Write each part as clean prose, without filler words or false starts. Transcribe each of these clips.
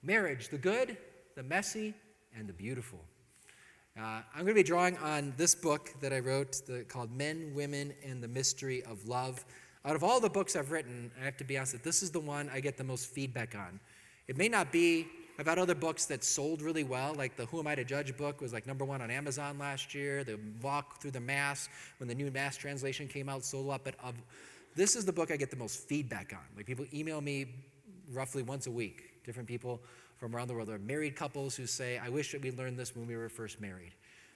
Marriage, the good, the messy, and the beautiful. I'm going to be drawing on this book that I wrote called Men, Women, and the Mystery of Love. Out of all the books I've written, I have to be honest, that this is the one I get the most feedback on. It may not be, I've had other books that sold really well, like the Who Am I to Judge book was like #1 on Amazon last year. The Walk Through the Mass, when the new Mass translation came out, sold a lot. But this is the book I get the most feedback on. Like people email me roughly once a week, different people from around the world. There are married couples who say, I wish that we learned this when we were first married.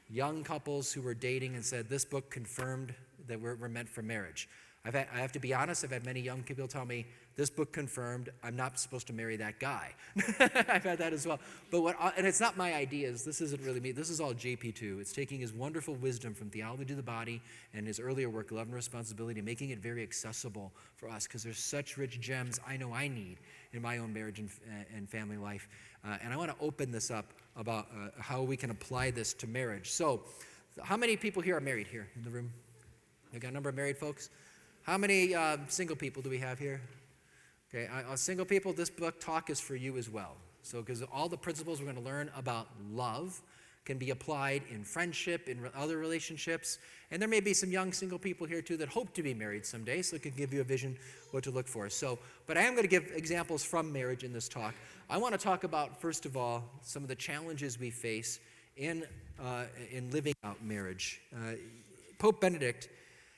Young couples who were dating and said, this book confirmed that we're meant for marriage. I have to be honest, I've had many young people tell me, this book confirmed I'm not supposed to marry that guy. I've had that as well. And it's not my ideas. This isn't really me. This is all JP2. It's taking his wonderful wisdom from theology of the body and his earlier work, Love and Responsibility, making it very accessible for us because there's such rich gems I know I need in my own marriage and family life. And I want to open this up about how we can apply this to marriage. So how many people here are married here in the room? We got a number of married folks? How many single people do we have here? Okay, single people, this book talk is for you as well. So, because all the principles we're going to learn about love can be applied in friendship, in other relationships, and there may be some young single people here too that hope to be married someday, so it can give you a vision what to look for. So, but I am going to give examples from marriage in this talk. I want to talk about, first of all, some of the challenges we face in living out marriage. Pope Benedict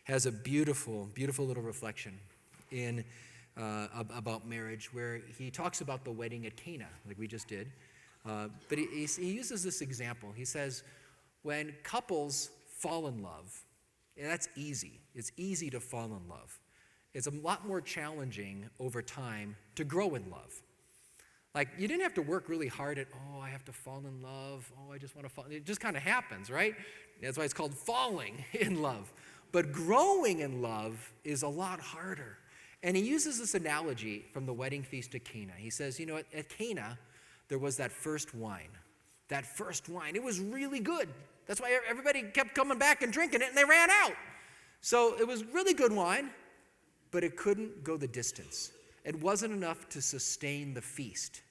has a beautiful, beautiful little reflection about marriage where he talks about the wedding at Cana, like we just did. But he uses this example. He says, when couples fall in love, and that's easy. It's easy to fall in love. It's a lot more challenging over time to grow in love. Like, you didn't have to work really hard at, I have to fall in love. I just want to fall. It just kind of happens, right? That's why it's called falling in love. But growing in love is a lot harder. And he uses this analogy from the wedding feast at Cana. He says, at Cana, there was that first wine. That first wine, it was really good. That's why everybody kept coming back and drinking it, and they ran out. So it was really good wine, but it couldn't go the distance. It wasn't enough to sustain the feast.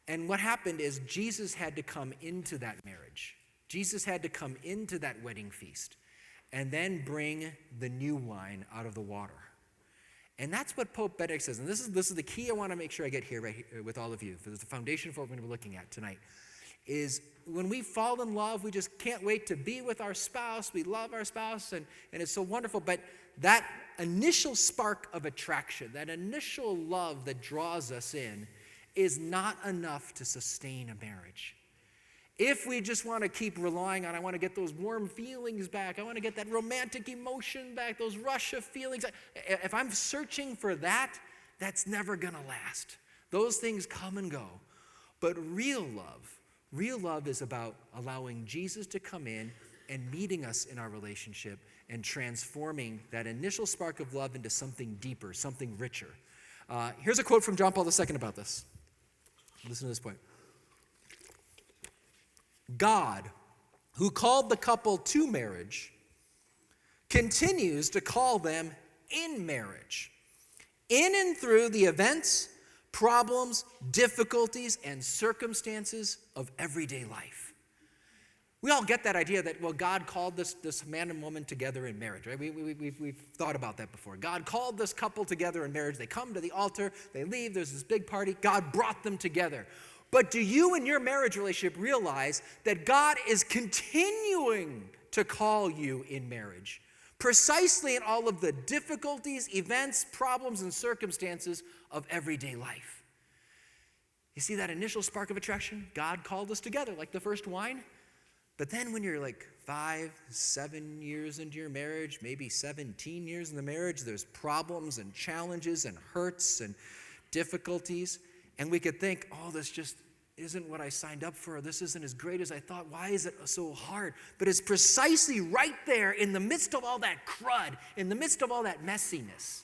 And what happened is Jesus had to come into that marriage. Jesus had to come into that wedding feast and then bring the new wine out of the water. And that's what Pope Benedict says. And this is the key I want to make sure I get here right here with all of you. This is the foundation for what we're going to be looking at tonight. Is when we fall in love, we just can't wait to be with our spouse. We love our spouse, and it's so wonderful. But that initial spark of attraction, that initial love that draws us in, is not enough to sustain a marriage. If we just want to keep relying on, I want to get those warm feelings back, I want to get that romantic emotion back, those rush of feelings. If I'm searching for that, that's never going to last. Those things come and go. But real love is about allowing Jesus to come in and meeting us in our relationship and transforming that initial spark of love into something deeper, something richer. Here's a quote from John Paul II about this. Listen to this point. God, who called the couple to marriage, continues to call them in marriage, in and through the events, problems, difficulties, and circumstances of everyday life. We all get that idea that, God called this man and woman together in marriage, right? We've thought about that before. God called this couple together in marriage. They come to the altar, they leave, there's this big party. God brought them together. But do you in your marriage relationship realize that God is continuing to call you in marriage? Precisely in all of the difficulties, events, problems, and circumstances of everyday life. You see that initial spark of attraction? God called us together like the first wine. But then when you're like 5, 7 years into your marriage, maybe 17 years in the marriage, there's problems and challenges and hurts and difficulties. And we could think, this just isn't what I signed up for. This isn't as great as I thought. Why is it so hard? But it's precisely right there in the midst of all that crud, in the midst of all that messiness,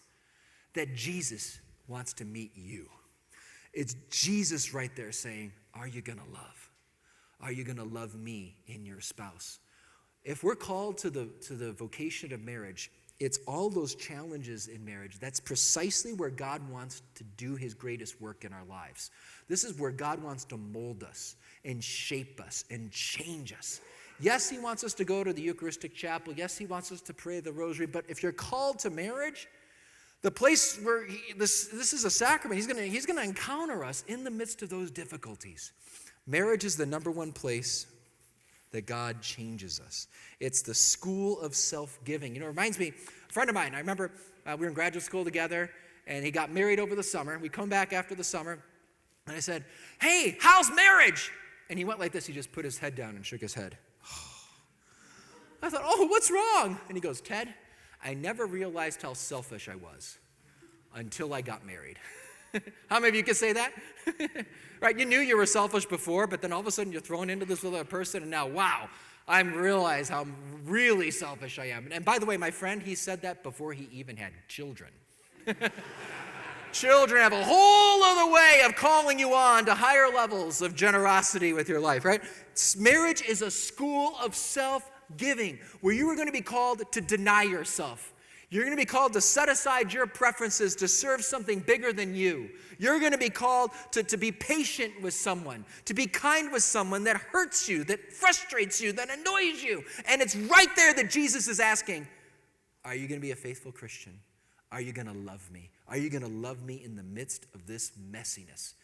that Jesus wants to meet you. It's Jesus right there saying, are you going to love? Are you going to love me in your spouse? If we're called to the vocation of marriage, it's all those challenges in marriage. That's precisely where God wants to do his greatest work in our lives. This is where God wants to mold us and shape us and change us. Yes, he wants us to go to the Eucharistic chapel. Yes, he wants us to pray the rosary. But if you're called to marriage, the place where this is a sacrament, he's going to encounter us in the midst of those difficulties. Marriage is the number one place that God changes us. It's the school of self-giving. It reminds me, a friend of mine, I remember we were in graduate school together, and he got married over the summer. We come back after the summer, and I said, "Hey, how's marriage?" And he went like this. He just put his head down and shook his head. I thought, "Oh, what's wrong?" And he goes, "Ted, I never realized how selfish I was until I got married." How many of you can say that? Right? You knew you were selfish before, but then all of a sudden you're thrown into this with other person, and now, wow, I realize how really selfish I am. And by the way, my friend, he said that before he even had children. Children have a whole other way of calling you on to higher levels of generosity with your life, right? Marriage is a school of self-giving where you are going to be called to deny yourself. You're going to be called to set aside your preferences to serve something bigger than you. You're going to be called to be patient with someone, to be kind with someone that hurts you, that frustrates you, that annoys you. And it's right there that Jesus is asking, are you going to be a faithful Christian? Are you going to love me? Are you going to love me in the midst of this messiness?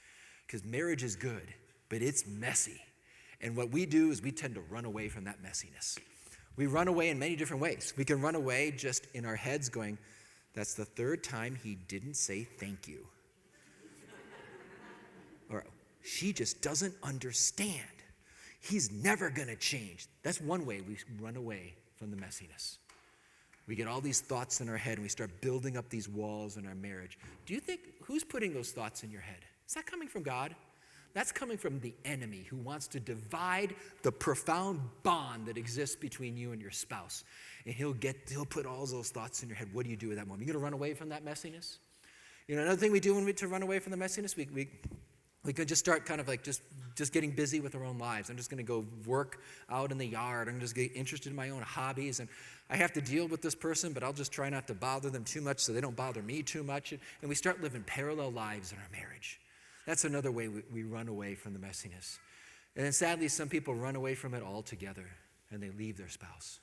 Because marriage is good, but it's messy. And what we do is we tend to run away from that messiness. We run away in many different ways. We can run away just in our heads going, that's the third time he didn't say thank you. Or she just doesn't understand. He's never going to change. That's one way we run away from the messiness. We get all these thoughts in our head and we start building up these walls in our marriage. Do you think, who's putting those thoughts in your head? Is that coming from God? That's coming from the enemy who wants to divide the profound bond that exists between you and your spouse. And he'll put all those thoughts in your head. What do you do with that moment? You going to run away from that messiness? Another thing we do to run away from the messiness, we could just start kind of like just getting busy with our own lives. I'm just going to go work out in the yard. I'm just get interested in my own hobbies. And I have to deal with this person, but I'll just try not to bother them too much so they don't bother me too much. And we start living parallel lives in our marriage. That's another way we run away from the messiness. And then sadly, some people run away from it altogether and they leave their spouse.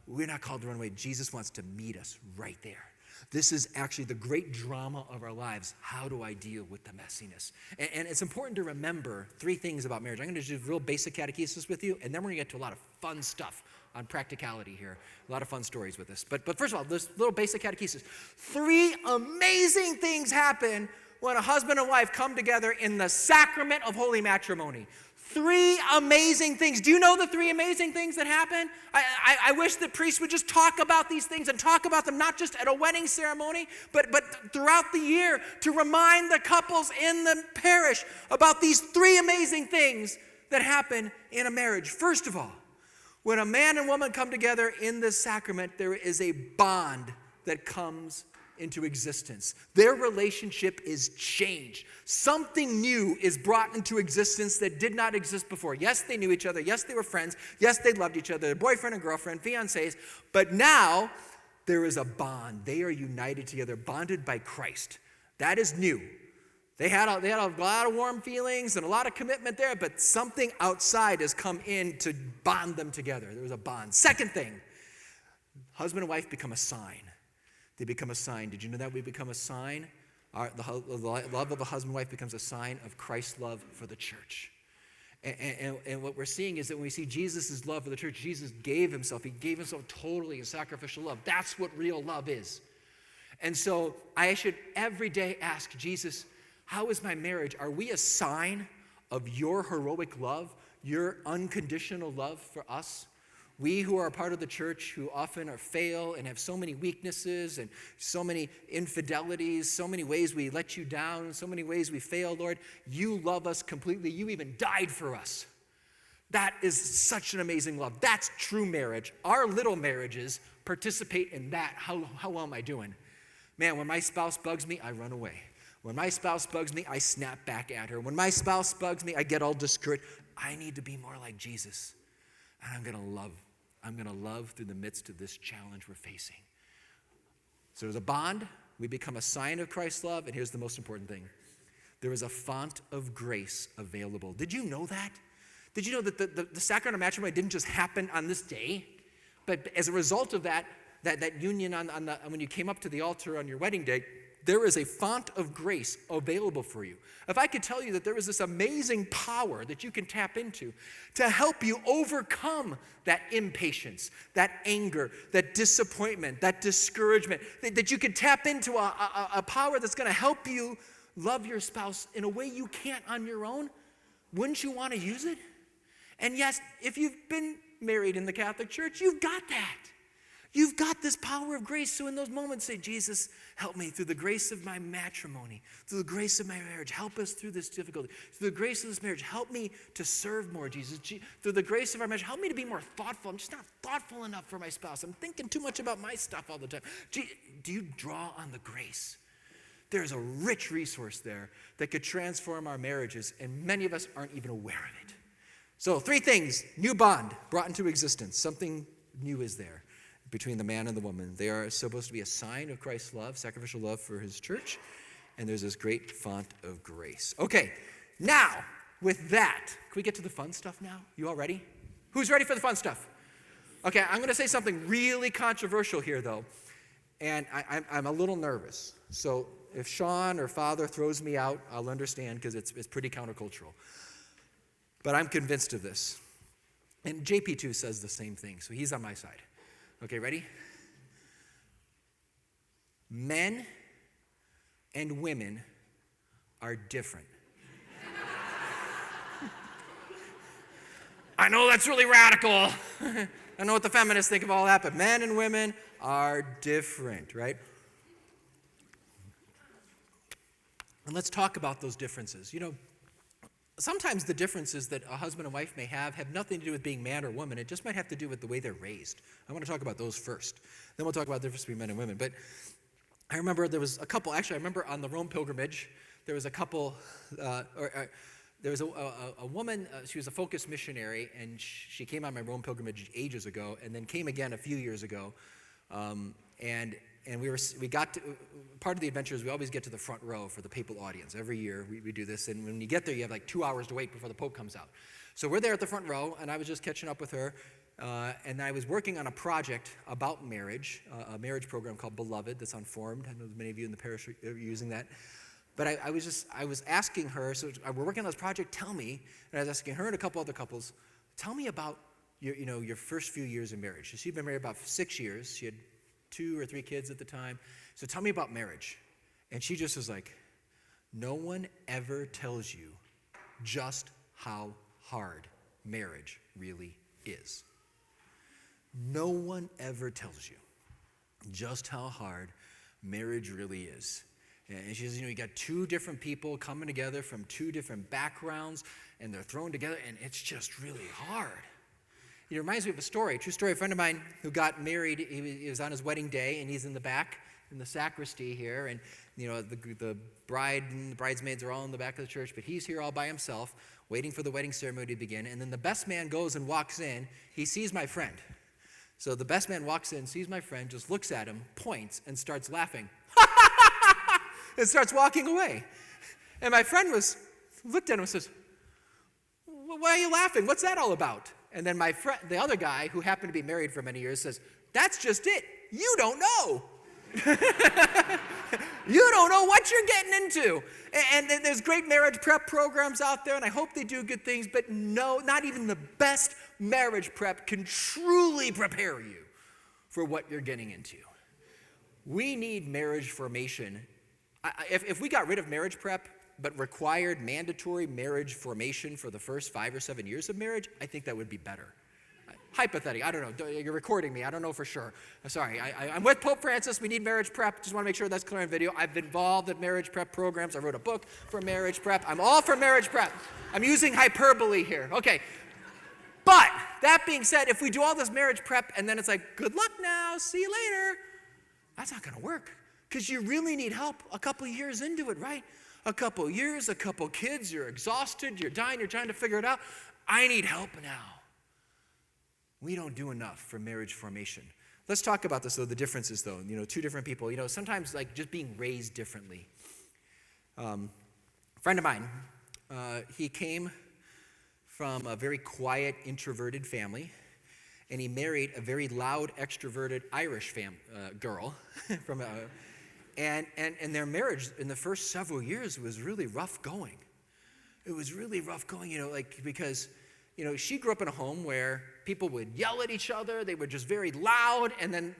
We're not called to run away. Jesus wants to meet us right there. This is actually the great drama of our lives. How do I deal with the messiness? And it's important to remember three things about marriage. I'm going to do real basic catechesis with you, and then we're going to get to a lot of fun stuff on practicality here. A lot of fun stories with this. But first of all, this little basic catechesis. 3 amazing things happen when a husband and wife come together in the sacrament of holy matrimony. 3 amazing things. Do you know the 3 amazing things that happen? I wish that priests would just talk about these things and talk about them not just at a wedding ceremony, but throughout the year to remind the couples in the parish about these 3 amazing things that happen in a marriage. First of all, when a man and woman come together in this sacrament, there is a bond that comes into existence. Their relationship is changed. Something new is brought into existence that did not exist before. Yes, they knew each other. Yes, they were friends. Yes, they loved each other. They're boyfriend and girlfriend, fiancés. But now there is a bond. They are united together, bonded by Christ. That is new. They had a lot of warm feelings and a lot of commitment there, but something outside has come in to bond them together. There was a bond. Second thing, husband and wife become a sign. They become a sign. Did you know that we become a sign? The love of a husband and wife becomes a sign of Christ's love for the church. And what we're seeing is that when we see Jesus' love for the church, Jesus gave himself. He gave himself totally in sacrificial love. That's what real love is. And so I should every day ask Jesus, how is my marriage? Are we a sign of your heroic love, your unconditional love for us? We who are a part of the church, who often fail and have so many weaknesses and so many infidelities, so many ways we let you down, so many ways we fail, Lord, you love us completely. You even died for us. That is such an amazing love. That's true marriage. Our little marriages participate in that. How well am I doing? Man, when my spouse bugs me, I run away. When my spouse bugs me, I snap back at her. When my spouse bugs me, I get all discouraged. I need to be more like Jesus. And I'm going to love I'm going to love through the midst of this challenge we're facing. So there's a bond. We become a sign of Christ's love. And here's the most important thing. There is a font of grace available. Did you know that? Did you know that the sacrament of matrimony didn't just happen on this day? But as a result of that union when you came up to the altar on your wedding day, there is a font of grace available for you. If I could tell you that there is this amazing power that you can tap into to help you overcome that impatience, that anger, that disappointment, that discouragement, that you can tap into a power that's going to help you love your spouse in a way you can't on your own, wouldn't you want to use it? And yes, if you've been married in the Catholic Church, you've got that. You've got this power of grace. So in those moments, say, Jesus, help me through the grace of my matrimony, through the grace of my marriage. Help us through this difficulty. Through the grace of this marriage, help me to serve more, Jesus. Through the grace of our marriage, help me to be more thoughtful. I'm just not thoughtful enough for my spouse. I'm thinking too much about my stuff all the time. Do you draw on the grace? There's a rich resource there that could transform our marriages, and many of us aren't even aware of it. So 3 things: new bond brought into existence. Something new is there between the man and the woman. They are supposed to be a sign of Christ's love, sacrificial love for his church, and there's this great font of grace. Okay, now, with that, can we get to the fun stuff now? You all ready? Who's ready for the fun stuff? Okay, I'm going to say something really controversial here, though, and I'm a little nervous. So if Sean or Father throws me out, I'll understand, because it's pretty countercultural. But I'm convinced of this. And JP2 says the same thing, so he's on my side. Okay, ready? Men and women are different. I know that's really radical. I know what the feminists think of all that, but men and women are different, right? And let's talk about those differences. You know, sometimes the differences that a husband and wife may have nothing to do with being man or woman. It just might have to do with the way they're raised. I want to talk about those first. Then we'll talk about the difference between men and women. But I remember there was a couple, actually I remember on the Rome pilgrimage, there was a couple, there was a woman, she was a focus missionary, and she came on my Rome pilgrimage ages ago, and then came again a few years ago. And we got to, part of the adventure is we always get to the front row for the papal audience. Every year we do this, and when you get there, you have like 2 hours to wait before the Pope comes out. So we're there at the front row, and I was just catching up with her, and I was working on a project about marriage, a marriage program called Beloved that's on Formed. I know many of you in the parish are using that. But I was asking her, so we're working on this project, tell me, and I was asking her and a couple other couples, tell me about your first few years of marriage. So she'd been married about 6 years. She had 2 or 3 kids at the time. So tell me about marriage. And she just was like, no one ever tells you just how hard marriage really is. No one ever tells you just how hard marriage really is. And she says, you got 2 different people coming together from 2 different backgrounds, and they're thrown together, and it's just really hard. It reminds me of a story, a true story. A friend of mine who got married, he was on his wedding day, and he's in the back in the sacristy here, and the bride and the bridesmaids are all in the back of the church, but he's here all by himself, waiting for the wedding ceremony to begin. And then the best man goes and walks in. He sees my friend. So the best man walks in, sees my friend, just looks at him, points, and starts laughing. And starts walking away. And my friend looked at him and says, why are you laughing? What's that all about? And then my friend, the other guy, who happened to be married for many years, says, that's just it. You don't know. You don't know what you're getting into. And there's great marriage prep programs out there, and I hope they do good things, but no, not even the best marriage prep can truly prepare you for what you're getting into. We need marriage formation. If we got rid of marriage prep, but required mandatory marriage formation for the first 5 or 7 years of marriage, I think that would be better. Hypothetically, I don't know. You're recording me. I don't know for sure. Sorry. I'm with Pope Francis. We need marriage prep. Just want to make sure that's clear on video. I've been involved in marriage prep programs. I wrote a book for marriage prep. I'm all for marriage prep. I'm using hyperbole here. Okay. But that being said, if we do all this marriage prep and then it's like, good luck now, see you later, that's not going to work. Because you really need help a couple years into it, right? A couple years, a couple kids, you're exhausted, you're dying, you're trying to figure it out. I need help now. We don't do enough for marriage formation. Let's talk about this, though, the differences, though. Two different people, sometimes like just being raised differently. A friend of mine, he came from a very quiet, introverted family, and he married a very loud, extroverted Irish girl. And their marriage in the first several years was really rough going. It was really rough going, because she grew up in a home where people would yell at each other. They were just very loud. And then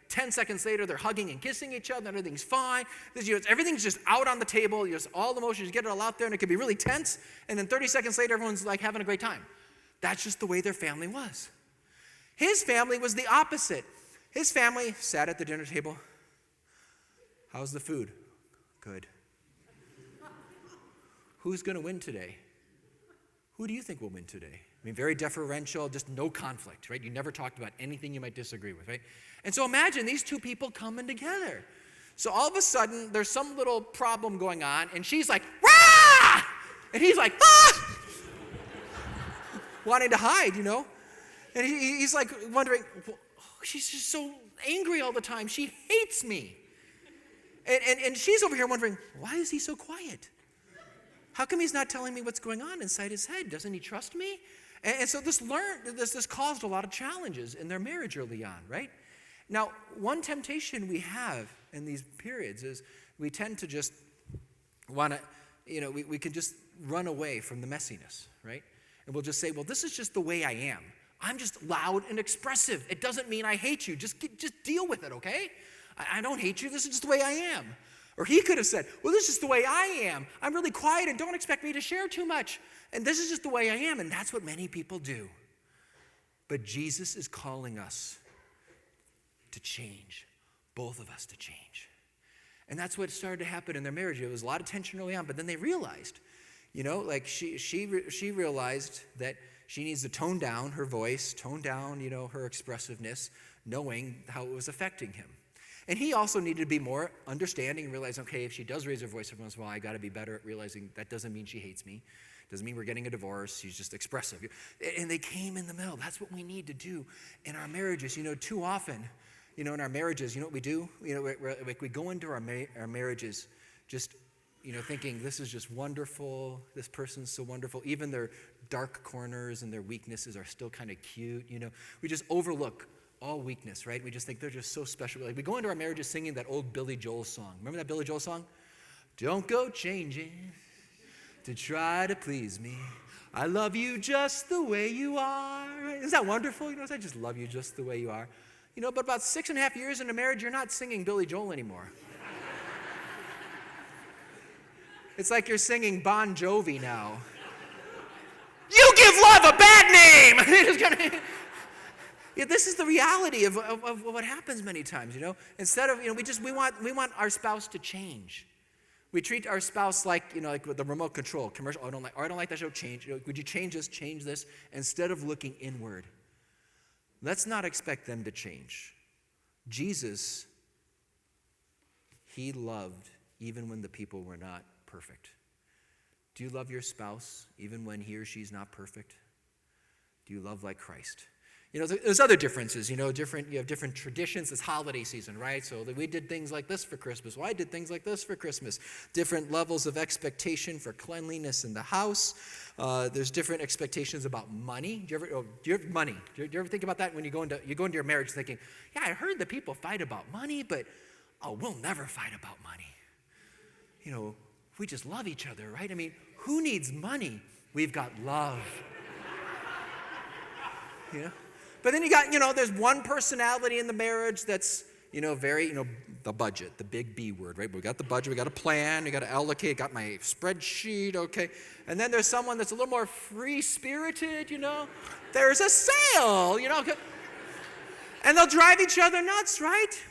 10 seconds later, they're hugging and kissing each other. And everything's fine. Everything's just out on the table. All the emotions, you get it all out there. And it can be really tense. And then 30 seconds later, everyone's having a great time. That's just the way their family was. His family was the opposite. His family sat at the dinner table. How's the food? Good. Who's going to win today? Who do you think will win today? Very deferential, just no conflict, right? You never talked about anything you might disagree with, right? And so imagine these two people coming together. So all of a sudden, there's some little problem going on, and she's like, "Rah!" And he's like, "Ah!" Wanting to hide, And he's wondering, she's just so angry all the time. She hates me. And she's over here wondering, why is he so quiet? How come he's not telling me what's going on inside his head? Doesn't he trust me? And so this caused a lot of challenges in their marriage early on, right? Now, one temptation we have in these periods is we tend to just want to, we can just run away from the messiness, right? And we'll just say, well, this is just the way I am. I'm just loud and expressive. It doesn't mean I hate you. Just deal with it, okay? I don't hate you. This is just the way I am. Or he could have said, well, this is the way I am. I'm really quiet and don't expect me to share too much. And this is just the way I am. And that's what many people do. But Jesus is calling us to change, both of us to change. And that's what started to happen in their marriage. There was a lot of tension early on, but then they realized, she realized that she needs to tone down her voice, tone down, her expressiveness, knowing how it was affecting him. And he also needed to be more understanding and realize, okay, if she does raise her voice every once in a while, I got to be better at realizing that doesn't mean she hates me. Doesn't mean we're getting a divorce. She's just expressive. And they came in the middle. That's what we need to do in our marriages. Too often, in our marriages, what we do? We go into our marriages just, thinking this is just wonderful. This person's so wonderful. Even their dark corners and their weaknesses are still kind of cute. We just overlook all weakness, right? We just think they're just so special. We go into our marriages singing that old Billy Joel song. Remember that Billy Joel song? Don't go changing to try to please me. I love you just the way you are. Isn't that wonderful? I just love you just the way you are. But about 6.5 years into marriage, you're not singing Billy Joel anymore. It's like you're singing Bon Jovi now. You give love a bad name! Yeah, this is the reality of what happens many times, Instead of, we want our spouse to change. We treat our spouse like with the remote control commercial. I don't like that show. Change. Would you change this? Instead of looking inward. Let's not expect them to change. Jesus, he loved even when the people were not perfect. Do you love your spouse even when he or she's not perfect? Do you love like Christ? There's other differences, you have different traditions. It's holiday season, right? So we did things like this for Christmas. Well, I did things like this for Christmas. Different levels of expectation for cleanliness in the house. There's different expectations about money. Do you have money? Do you ever think about that when you go into your marriage thinking, yeah, I heard that people fight about money, but we'll never fight about money. We just love each other, right? Who needs money? We've got love. But then you got, there's one personality in the marriage that's, very, the budget, the big B word, right? We got the budget, we got a plan, we got to allocate, got my spreadsheet, okay. And then there's someone that's a little more free-spirited, There's a sale, And they'll drive each other nuts, right?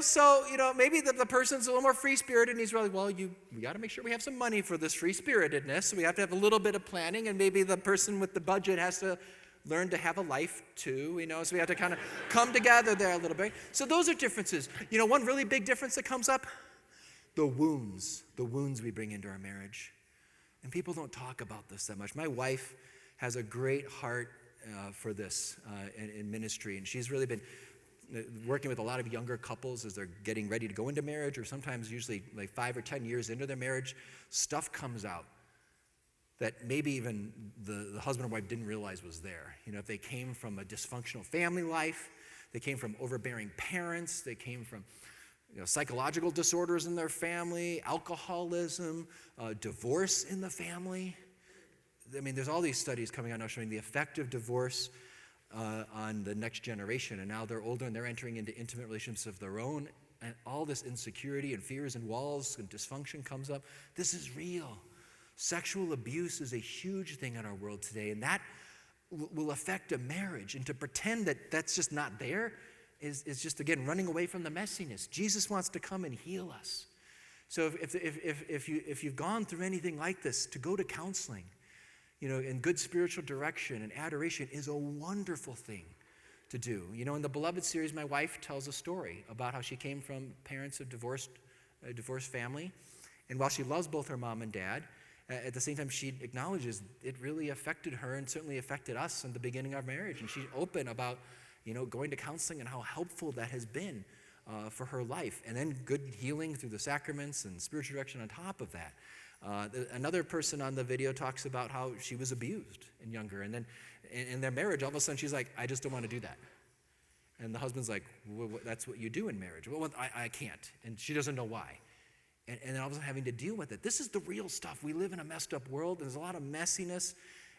So, maybe the person's a little more free-spirited and he's really, we got to make sure we have some money for this free-spiritedness. So we have to have a little bit of planning, and maybe the person with the budget has to learn to have a life too, so we have to kind of come together there a little bit. So those are differences. One really big difference that comes up, the wounds we bring into our marriage. And people don't talk about this that much. My wife has a great heart for this in ministry, and she's really been working with a lot of younger couples as they're getting ready to go into marriage, or sometimes usually like 5 or 10 years into their marriage, stuff comes out that maybe even the husband or wife didn't realize was there. If they came from a dysfunctional family life, they came from overbearing parents, they came from psychological disorders in their family, alcoholism, divorce in the family. I mean, there's all these studies coming out now showing the effect of divorce on the next generation, and now they're older and they're entering into intimate relationships of their own, and all this insecurity and fears and walls and dysfunction comes up. This is real. Sexual abuse is a huge thing in our world today, and that will affect a marriage, and to pretend that that's just not there is just, again, running away from the messiness. Jesus wants to come and heal us. So if you've gone through anything like this, to go to counseling, and good spiritual direction and adoration is a wonderful thing to do. In the Beloved series, my wife tells a story about how she came from parents of a divorced family. And while she loves both her mom and dad, at the same time, she acknowledges it really affected her and certainly affected us in the beginning of our marriage. And she's open about, going to counseling and how helpful that has been for her life. And then good healing through the sacraments and spiritual direction on top of that. Another person on the video talks about how she was abused and younger, and then in their marriage, all of a sudden she's like, I just don't want to do that. And the husband's like, well, that's what you do in marriage. Well, I can't, and she doesn't know why. And then all of a sudden having to deal with it. This is the real stuff. We live in a messed up world. There's a lot of messiness,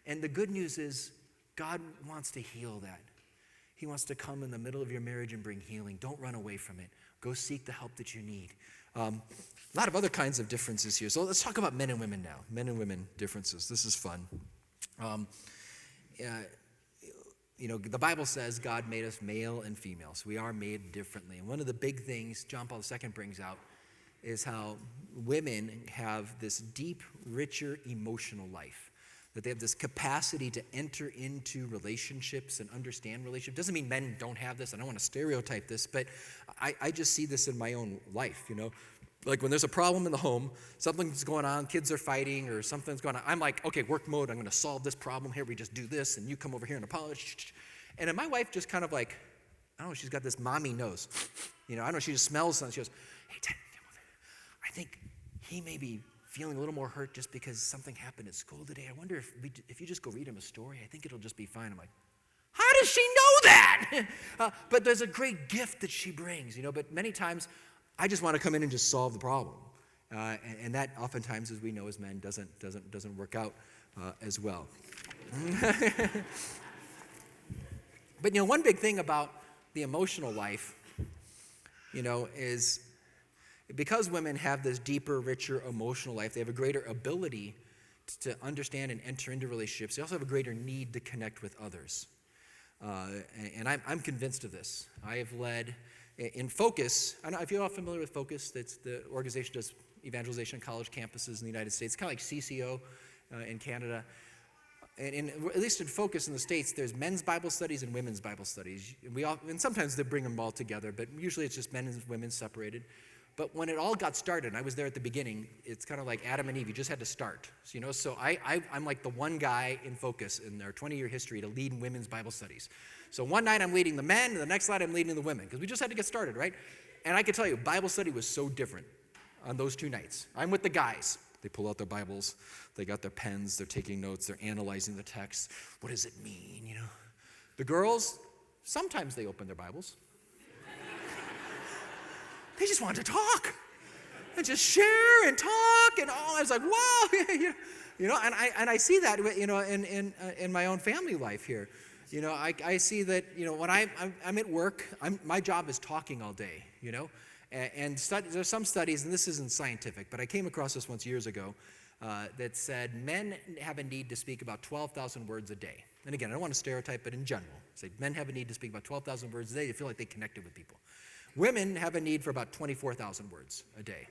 and the good news is God wants to heal that. He wants to come in the middle of your marriage and bring healing. Don't run away from it. Go seek the help that you need. A lot of other kinds of differences here. So let's talk about men and women now. Men and women differences. This is fun. The Bible says God made us male and female. So we are made differently. And one of the big things John Paul II brings out is how women have this deep, richer emotional life. That they have this capacity to enter into relationships and understand relationships. Doesn't mean men don't have this. I don't want to stereotype this, but I just see this in my own life, Like when there's a problem in the home, something's going on, kids are fighting or something's going on, I'm like, okay, work mode, I'm going to solve this problem here. We just do this, and you come over here and apologize. And then my wife just kind of like, I don't know, she's got this mommy nose. I don't know, she just smells something. She goes, hey, Ted, come over. I think he may be feeling a little more hurt just because something happened at school today. I wonder if you just go read him a story, I think it'll just be fine. I'm like, how does she know that? But there's a great gift that she brings, but many times I just want to come in and just solve the problem. And that oftentimes, as we know as men, doesn't work out as well. But one big thing about the emotional life, is because women have this deeper, richer emotional life, they have a greater ability to understand and enter into relationships. They also have a greater need to connect with others. And I'm convinced of this. I have led in Focus. I don't know if you're all familiar with Focus. That's the organization that does evangelization on college campuses in the United States. It's kind of like CCO in Canada. And at least in Focus in the States, there's men's Bible studies and women's Bible studies. And sometimes they bring them all together, but usually it's just men and women separated. But when it all got started, and I was there at the beginning, it's kind of like Adam and Eve. You just had to start. So I'm like the one guy in Focus in their 20-year history to lead women's Bible studies. So one night I'm leading the men, and the next night I'm leading the women, because we just had to get started, right? And I can tell you, Bible study was so different on those 2 nights. I'm with the guys. They pull out their Bibles. They got their pens. They're taking notes. They're analyzing the text. What does it mean, The girls, sometimes they open their Bibles. They just wanted to talk and just share and talk, and I was like, wow, and I see that, in my own family life here. I see that, when I'm at work, my job is talking all day, and there's some studies, and this isn't scientific, but I came across this once years ago, that said men have a need to speak about 12,000 words a day. And again, I don't want to stereotype, but in general, say men have a need to speak about 12,000 words a day to feel like they connected with people. Women have a need for about 24,000 words a day,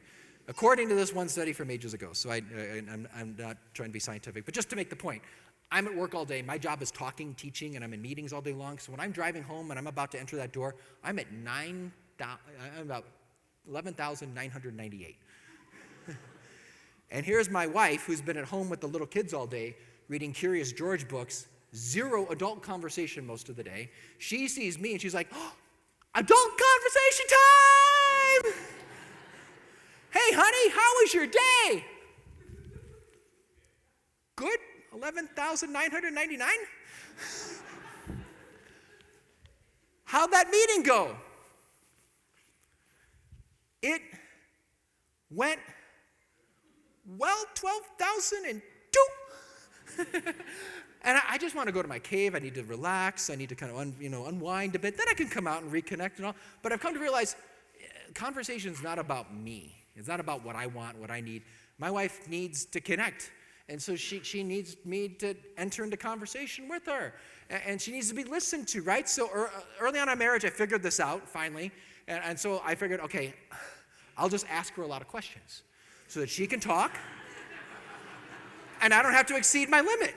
according to this one study from ages ago. So I'm not trying to be scientific, but just to make the point, I'm at work all day. My job is talking, teaching, and I'm in meetings all day long. So when I'm driving home and I'm about to enter that door, I'm at about 11,998. And here's my wife, who's been at home with the little kids all day, reading Curious George books, zero adult conversation most of the day. She sees me and she's like, oh, adult conversation time! Hey, honey, how was your day? Good, 11,999? How'd that meeting go? It went well, 12,002. And I just want to go to my cave. I need to relax. I need to kind of unwind a bit. Then I can come out and reconnect and all. But I've come to realize conversation is not about me. It's not about what I want, what I need. My wife needs to connect. And so she needs me to enter into conversation with her. And she needs to be listened to, right? So early on in our marriage, I figured this out, finally. And so I figured, okay, I'll just ask her a lot of questions so that she can talk. And I don't have to exceed my limit.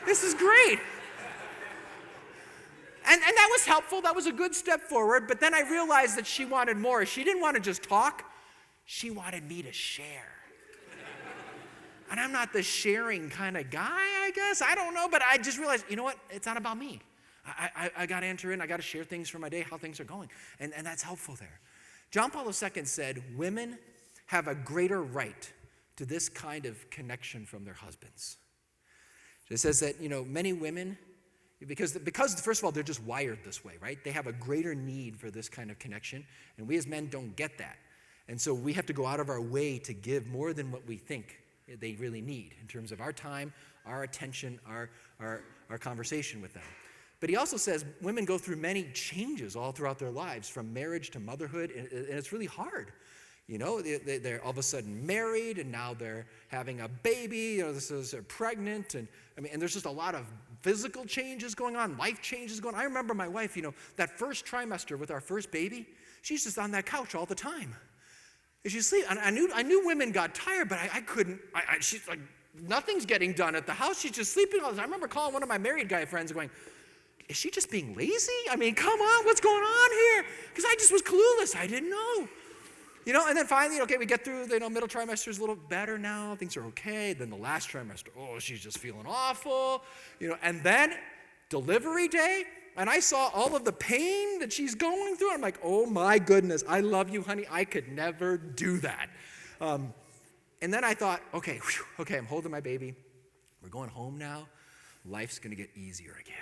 This is great. And that was helpful. That was a good step forward. But then I realized that she wanted more. She didn't want to just talk. She wanted me to share. And I'm not the sharing kind of guy, I guess. I don't know. But I just realized, you know what? It's not about me. I got to enter in. I got to share things from my day, how things are going. And that's helpful there. John Paul II said, women have a greater right to this kind of connection from their husbands. It says that, many women, because first of all, they're just wired this way, right? They have a greater need for this kind of connection, and we as men don't get that. And so we have to go out of our way to give more than what we think they really need in terms of our time, our attention, our conversation with them. But he also says women go through many changes all throughout their lives, from marriage to motherhood, and it's really hard. They're all of a sudden married, and now they're having a baby. They're pregnant, and there's just a lot of physical changes going on, life changes going on. I remember my wife, that first trimester with our first baby, she's just on that couch all the time. And she's sleeping. And I knew women got tired, but I couldn't. She's like, nothing's getting done at the house. She's just sleeping all the time. I remember calling one of my married guy friends and going, is she just being lazy? Come on, what's going on here? Because I just was clueless. I didn't know. And then finally, okay, we get through, middle trimester is a little better now. Things are okay. Then the last trimester, she's just feeling awful. And then delivery day, and I saw all of the pain that she's going through. I'm like, oh my goodness, I love you, honey. I could never do that. And then I thought, okay, I'm holding my baby. We're going home now. Life's going to get easier again.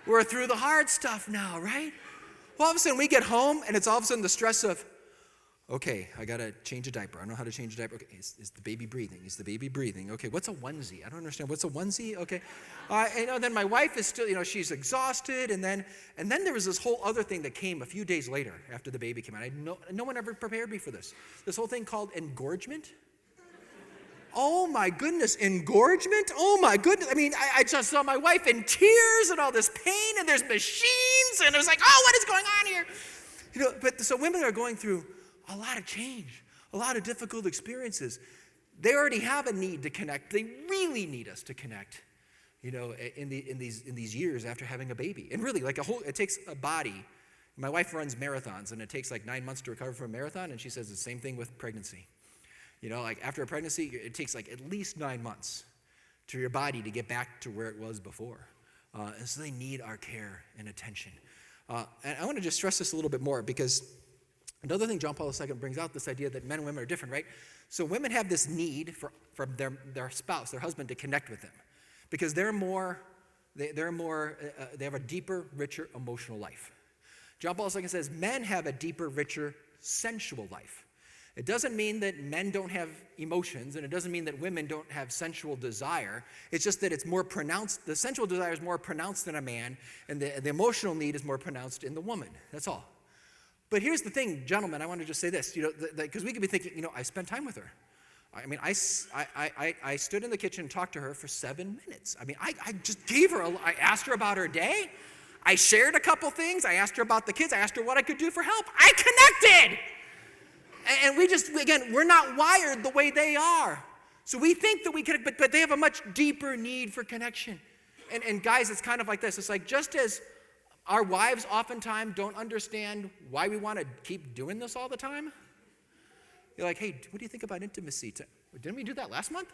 We're through the hard stuff now, right? Well, all of a sudden we get home, and it's all of a sudden the stress of, okay, I got to change a diaper. I don't know how to change a diaper. Okay, is the baby breathing? Is the baby breathing? Okay, what's a onesie? I don't understand. What's a onesie? Okay. Then my wife is still, she's exhausted. And then there was this whole other thing that came a few days later after the baby came out. No one ever prepared me for this. This whole thing called engorgement. Oh my goodness, engorgement? Oh my goodness. I just saw my wife in tears and all this pain, and there's machines, and it was like, oh, what is going on here? But so women are going through a lot of change, a lot of difficult experiences. They already have a need to connect. They really need us to connect, in these years after having a baby. And really, it takes a body. My wife runs marathons, and it takes 9 months to recover from a marathon, and she says the same thing with pregnancy. After a pregnancy, it takes at least 9 months for your body to get back to where it was before. And so they need our care and attention. And I want to just stress this a little bit more, because another thing John Paul II brings out, this idea that men and women are different, right? So women have this need from their spouse, their husband, to connect with them, because they have a deeper, richer emotional life. John Paul II says men have a deeper, richer sensual life. It doesn't mean that men don't have emotions, and it doesn't mean that women don't have sensual desire. It's just that it's more pronounced. The sensual desire is more pronounced in a man, and the emotional need is more pronounced in the woman. That's all. But here's the thing, gentlemen, I want to just say this, because we could be thinking, I spent time with her. I stood in the kitchen and talked to her for 7 minutes. I just gave her, I asked her about her day. I shared a couple things. I asked her about the kids. I asked her what I could do for help. I connected. And we're not wired the way they are. So we think that we can, but they have a much deeper need for connection. And guys, it's kind of like this. It's like, just as our wives oftentimes don't understand why we want to keep doing this all the time. You're like, hey, what do you think about intimacy? Didn't we do that last month?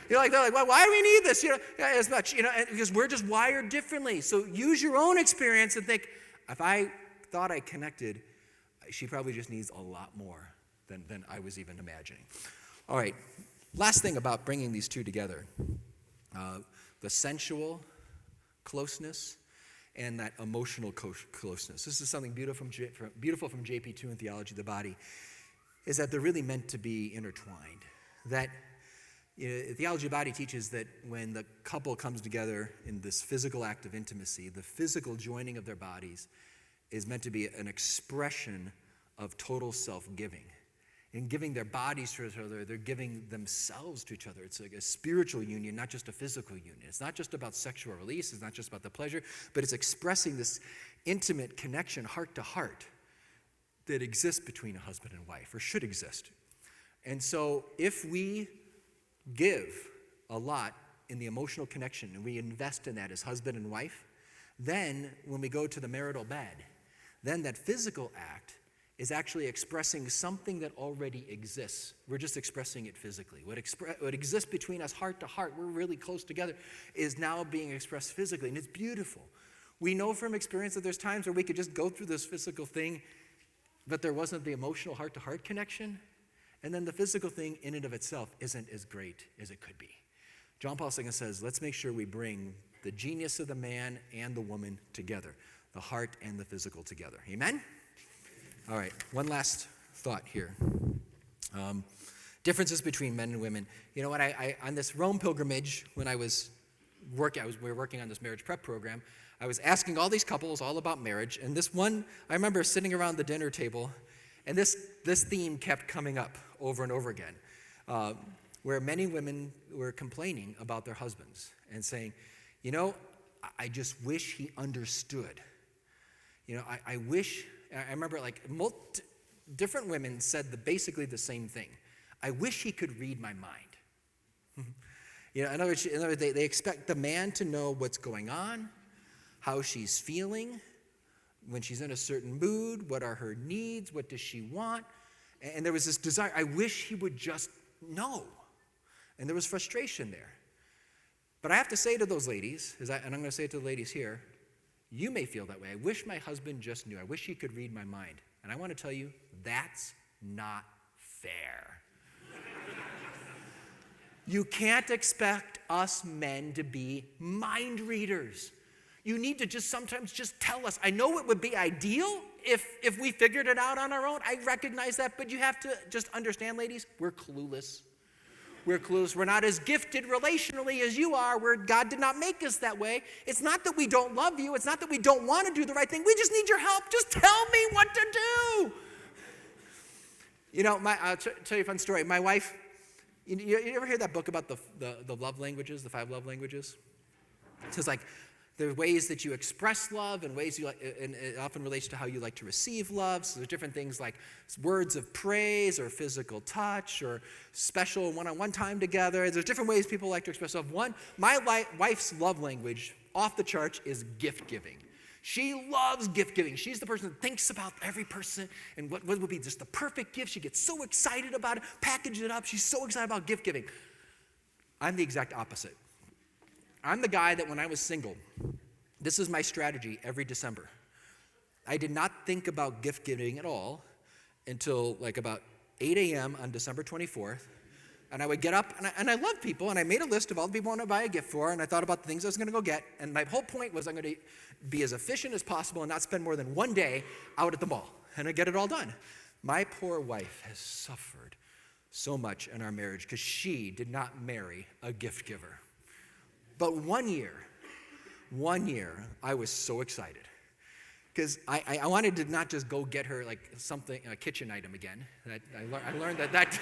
They're like, well, why do we need this? As much, because we're just wired differently. So use your own experience and think, if I thought I connected, she probably just needs a lot more than I was even imagining. All right, last thing about bringing these two together, the sensual closeness and that emotional closeness. This is something beautiful from JP2 and Theology of the Body, is that they're really meant to be intertwined. That Theology of the Body teaches that when the couple comes together in this physical act of intimacy, the physical joining of their bodies is meant to be an expression of total self-giving. In giving their bodies to each other, they're giving themselves to each other. It's like a spiritual union, not just a physical union. It's not just about sexual release. It's not just about the pleasure, but it's expressing this intimate connection, heart to heart, that exists between a husband and wife, or should exist. And so if we give a lot in the emotional connection, and we invest in that as husband and wife, then when we go to the marital bed, then that physical act is actually expressing something that already exists. We're just expressing it physically. What exists between us heart to heart, we're really close together, is now being expressed physically, and it's beautiful. We know from experience that there's times where we could just go through this physical thing, but there wasn't the emotional heart-to-heart connection, and then the physical thing in and of itself isn't as great as it could be. John Paul II says, let's make sure we bring the genius of the man and the woman together, the heart and the physical together. Amen? All right, one last thought here. Differences between men and women. You know what, I on this Rome pilgrimage, when we were working on this marriage prep program, I was asking all these couples all about marriage, and this one, I remember sitting around the dinner table, and this theme kept coming up over and over again, where many women were complaining about their husbands and saying, I just wish he understood. I wish, I remember different women said basically the same thing. I wish he could read my mind. In other words, they expect the man to know what's going on, how she's feeling, when she's in a certain mood, what are her needs, what does she want. And there was this desire, I wish he would just know. And there was frustration there. But I have to say to those ladies, and I'm going to say it to the ladies here, you may feel that way. I wish my husband just knew. I wish he could read my mind. And I want to tell you, that's not fair. You can't expect us men to be mind readers. You need to sometimes just tell us. I know it would be ideal if we figured it out on our own. I recognize that, but you have to just understand, ladies, we're clueless. We're clueless. We're not as gifted relationally as you are. God did not make us that way. It's not that we don't love you. It's not that we don't want to do the right thing. We just need your help. Just tell me what to do. I'll tell you a fun story. My wife, you ever hear that book about the love languages, the 5 love languages? It says there are ways that you express love and ways you like, and it often relates to how you like to receive love. So there's different things like words of praise or physical touch or special one-on-one time together. There's different ways people like to express love. My wife's love language off the charts is gift giving. She loves gift giving. She's the person that thinks about every person and what would be just the perfect gift. She gets so excited about it, package it up. She's so excited about gift giving. I'm the exact opposite. I'm the guy that when I was single, this is my strategy every December. I did not think about gift giving at all until about 8 a.m. on December 24th. And I would get up, and I love people, and I made a list of all the people I want to buy a gift for, and I thought about the things I was going to go get. And my whole point was I'm going to be as efficient as possible and not spend more than one day out at the mall. And I get it all done. My poor wife has suffered so much in our marriage because she did not marry a gift giver. But one year, I was so excited because I wanted to not just go get her something, a kitchen item again. I learned that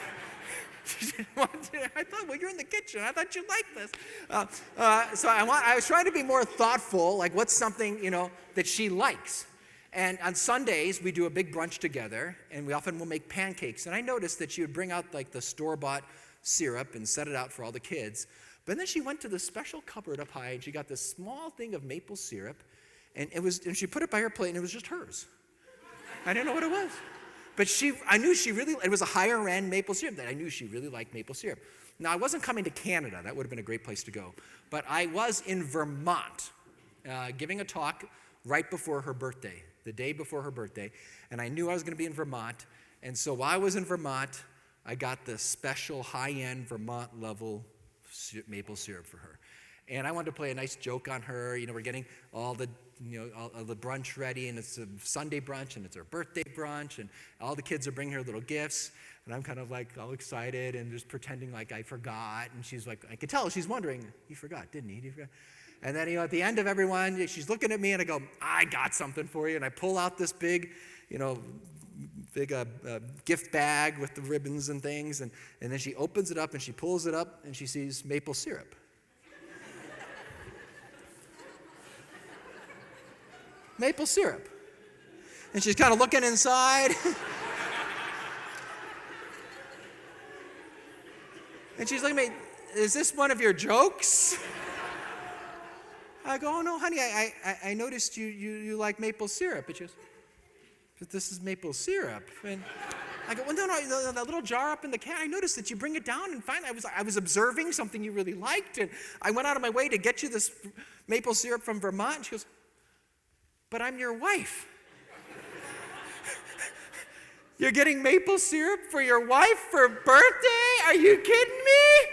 she didn't want to. I thought, well, you're in the kitchen. I thought you'd like this. So I was trying to be more thoughtful, what's something, that she likes. And on Sundays, we do a big brunch together, and we often will make pancakes. And I noticed that she would bring out the store-bought syrup and set it out for all the kids. But then she went to the special cupboard up high, and she got this small thing of maple syrup, and she put it by her plate, and it was just hers. I didn't know what it was. But I knew it was a higher end maple syrup that I knew she really liked maple syrup. Now, I wasn't coming to Canada. That would have been a great place to go. But I was in Vermont giving a talk right before her birthday, the day before her birthday. And I knew I was going to be in Vermont. And so while I was in Vermont, I got the special high-end Vermont level maple syrup for her. And I wanted to play a nice joke on her. We're getting all the brunch ready, and it's a Sunday brunch, and it's her birthday brunch, and all the kids are bringing her little gifts. And I'm kind of like all excited and just pretending like I forgot. And she's like, I could tell she's wondering, he forgot, didn't he? And then, at the end of everyone, she's looking at me and I go, I got something for you. And I pull out this big gift bag with the ribbons and things. And then she opens it up and she pulls it up and she sees maple syrup. Maple syrup. And she's kind of looking inside. And she's looking at me, is this one of your jokes? I go, oh no, honey, I noticed you like maple syrup. And she goes, but this is maple syrup. And I go, well, no, that little jar up in the can, I noticed that you bring it down, and finally I was observing something you really liked, and I went out of my way to get you this maple syrup from Vermont. And she goes, but I'm your wife. You're getting maple syrup for your wife for birthday? Are you kidding me?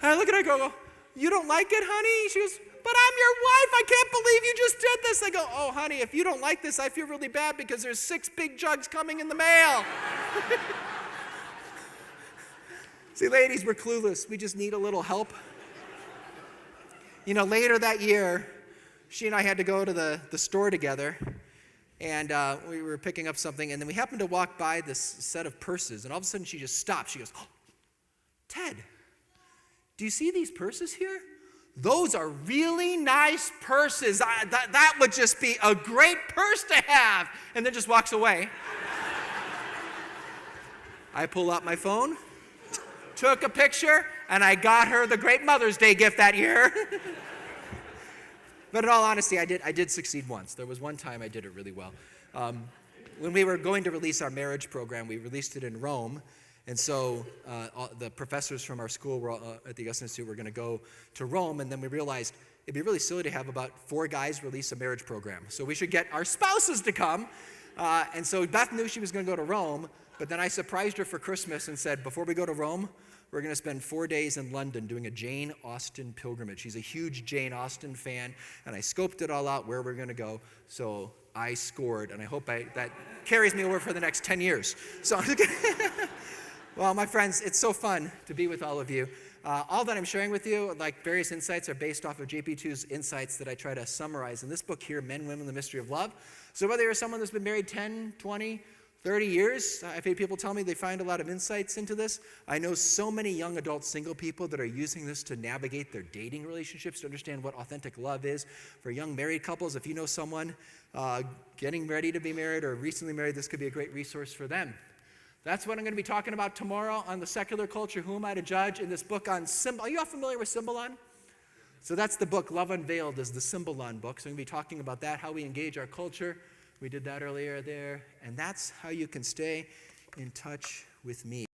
And I look at her and go, you don't like it, honey? She goes, but I'm your wife. I can't believe you just did this. I go, oh, honey, if you don't like this, I feel really bad because there's 6 big jugs coming in the mail. See, ladies, we're clueless. We just need a little help. Later that year, she and I had to go to the store together. And we were picking up something, and then we happened to walk by this set of purses, and all of a sudden she just stopped. She goes, oh, Ted, do you see these purses here? Those are really nice purses. That would just be a great purse to have. And then just walks away. I pull out my phone, took a picture, and I got her the great Mother's Day gift that year. But in all honesty, I did succeed once. There was one time I did it really well. When we were going to release our marriage program, we released it in Rome. And so the professors from our school at the Augustine Institute were going to go to Rome. And then we realized it'd be really silly to have about 4 guys release a marriage program. So we should get our spouses to come. And so Beth knew she was going to go to Rome. But then I surprised her for Christmas and said, before we go to Rome, we're going to spend 4 days in London doing a Jane Austen pilgrimage. She's a huge Jane Austen fan, and I scoped it all out where we're going to go. So I scored, and I hope that carries me over for the next 10 years. So, well, my friends, it's so fun to be with all of you. All that I'm sharing with you, like various insights, are based off of JP2's insights that I try to summarize in this book here, Men, Women, the Mystery of Love. So whether you're someone that's been married 10, 20, 30 years, I've had people tell me they find a lot of insights into this. I know so many young adult single people that are using this to navigate their dating relationships, to understand what authentic love is. For young married couples, if you know someone getting ready to be married or recently married, this could be a great resource for them. That's what I'm going to be talking about tomorrow on the secular culture. Who am I to judge? In this book on Are you all familiar with Symbolon? So that's the book, Love Unveiled is the Symbolon book. So I'm going to be talking about that, how we engage our culture. We did that earlier there. And that's how you can stay in touch with me.